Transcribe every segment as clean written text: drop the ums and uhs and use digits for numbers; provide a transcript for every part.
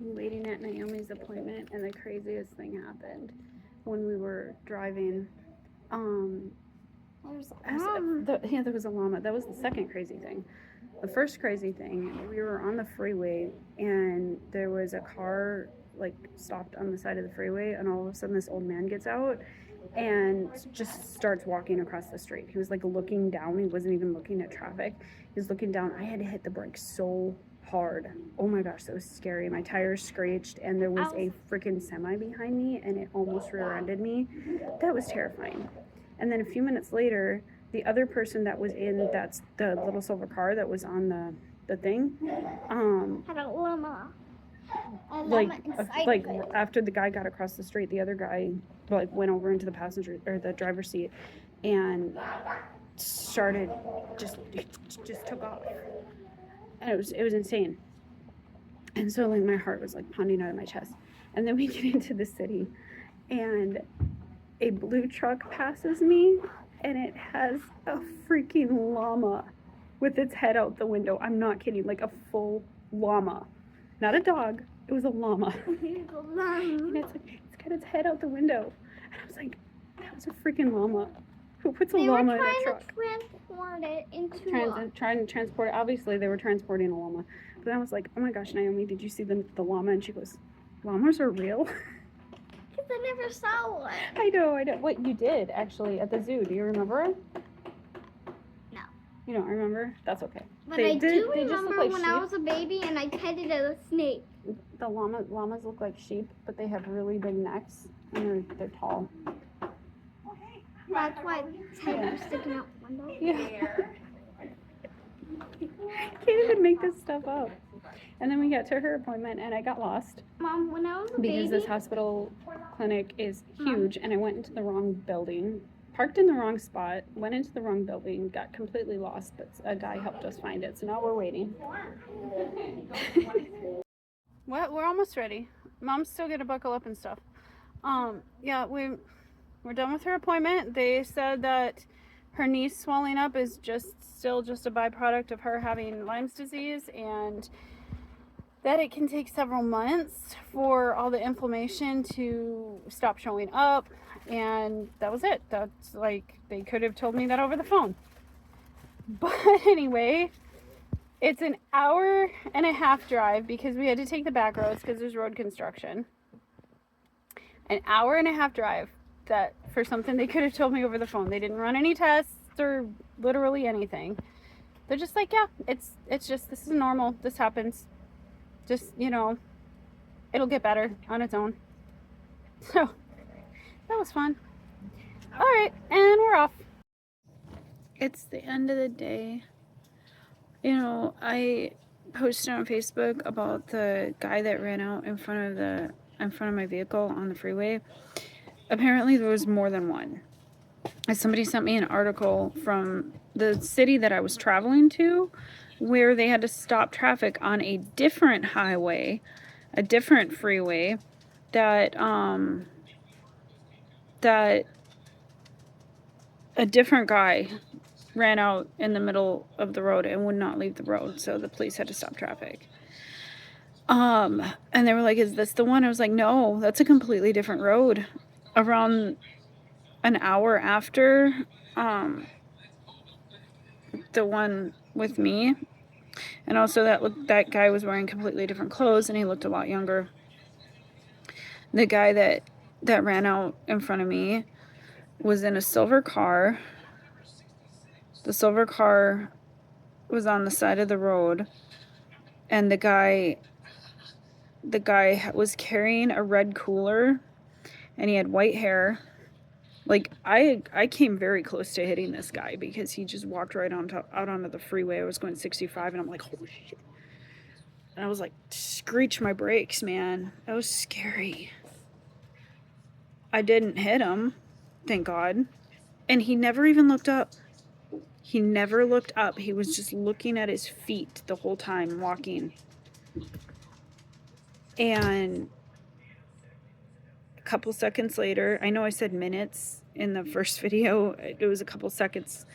waiting at Naomi's appointment, and the craziest thing happened when we were driving. There was a llama. That was the second crazy thing. The first crazy thing, we were on the freeway, and there was a car like stopped on the side of the freeway, and all of a sudden this old man gets out and just starts walking across the street. He was like looking down. He wasn't even looking at traffic. He was looking down. I had to hit the brakes so hard. Oh my gosh, that was scary. My tires screeched, and there was a freaking semi behind me, and it almost rear-ended me. That was terrifying. And then a few minutes later, the other person that was in that's the little silver car that was on the thing, had a llama. Like after the guy got across the street, the other guy like went over into the passenger or the driver's seat and started just took off, and it was insane. And so like my heart was like pounding out of my chest. And then we get into the city, and a blue truck passes me, and it has a freaking llama with its head out the window. I'm not kidding, like a full llama. Not a dog, it was a llama. And it's got its head out the window. And I was like, that was a freaking llama. Who puts a llama in a truck? Transport it into trying to transport it. Obviously, they were transporting a llama. But I was like, oh my gosh, Naomi, did you see the llama? And she goes, llamas are real? Because I never saw one. I know. What you did, actually, at the zoo. Do you remember it? No. You don't remember? That's okay. But I do remember when I was a baby and I petted a snake. The llamas look like sheep, but they have really big necks, and they're tall. That's why its head was sticking out the window. Yeah. Can't even make this stuff up. And then we got to her appointment, and I got lost. Mom, when I was a baby, because this hospital clinic is huge, and I went into the wrong building, parked in the wrong spot, went into the wrong building, got completely lost, but a guy helped us find it. So now we're waiting. What? We're almost ready. Mom's still gonna buckle up and stuff. Yeah, we're done with her appointment. They said that her knee swelling up is still just a byproduct of her having Lyme's disease, and that it can take several months for all the inflammation to stop showing up. And that was it. That's like, they could have told me that over the phone. But anyway, it's an hour and a half drive because we had to take the back roads because there's road construction. An hour and a half drive that for something they could have told me over the phone. They didn't run any tests or literally anything. They're just like, yeah, it's just, this is normal. This happens. Just, it'll get better on its own. So that was fun. All right, and we're off. It's the end of the day. I posted on Facebook about the guy that ran out in front of my vehicle on the freeway. Apparently there was more than one. Somebody sent me an article from the city that I was traveling to, where they had to stop traffic on a different highway, a different freeway, that a different guy ran out in the middle of the road and would not leave the road, so the police had to stop traffic. And they were like, is this the one? I was like, no, that's a completely different road. Around an hour after the one with me, and also that guy was wearing completely different clothes, and he looked a lot younger. The guy that ran out in front of me was in a silver car. The silver car was on the side of the road, and the guy was carrying a red cooler, and he had white hair. Like, I came very close to hitting this guy because he just walked right out onto the freeway. I was going 65, and I'm like, holy shit. And I was like, screech my brakes, man. That was scary. I didn't hit him, thank God. And he never even looked up. He never looked up. He was just looking at his feet the whole time, walking. And a couple seconds later, I know I said minutes in the first video, it was a couple seconds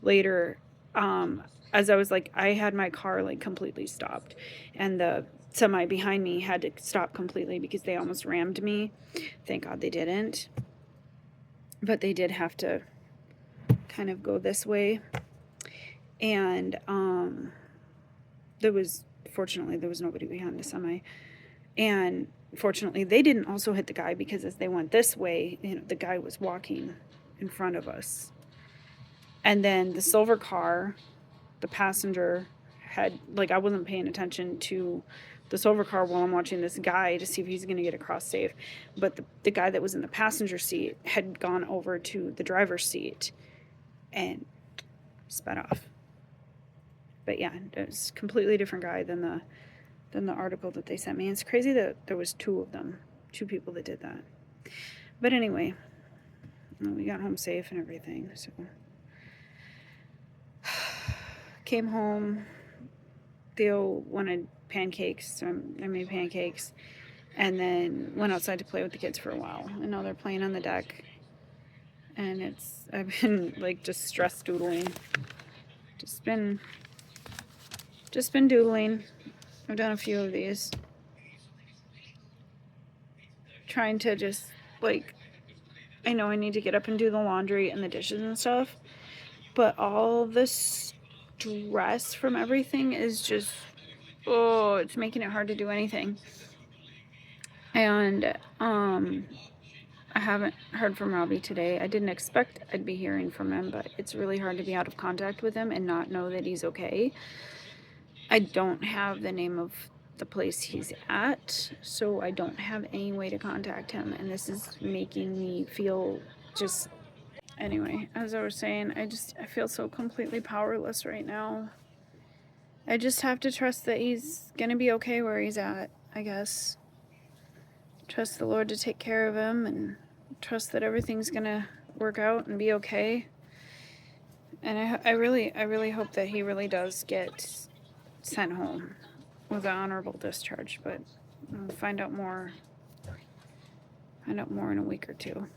later, as I was like, I had my car like completely stopped, and the semi behind me had to stop completely because they almost rammed me. Thank God they didn't. But they did have to kind of go this way. And fortunately there was nobody behind the semi. And fortunately they didn't also hit the guy, because as they went this way, the guy was walking in front of us. And then the silver car, the passenger had, I wasn't paying attention to the silver car while I'm watching this guy to see if he's going to get across safe. But the guy that was in the passenger seat had gone over to the driver's seat and sped off. But yeah, it was a completely different guy than the article that they sent me. It's crazy that there was two people that did that. But anyway, we got home safe and everything. So came home. Theo wanted pancakes, so I made pancakes, and then went outside to play with the kids for a while. And now they're playing on the deck, and I've been just stress doodling. Just been doodling. I've done a few of these. Trying to just, I know I need to get up and do the laundry and the dishes and stuff, but all the stress from everything is just, it's making it hard to do anything. And I haven't heard from Robbie today. I didn't expect I'd be hearing from him, but it's really hard to be out of contact with him and not know that he's okay. I don't have the name of the place he's at, so I don't have any way to contact him, and this is making me feel just... Anyway, as I was saying, I feel so completely powerless right now. I just have to trust that he's gonna be okay where he's at, I guess. Trust the Lord to take care of him, and trust that everything's gonna work out and be okay. And I really hope that he really does get sent home with an honorable discharge, but I'll find out more in a week or two.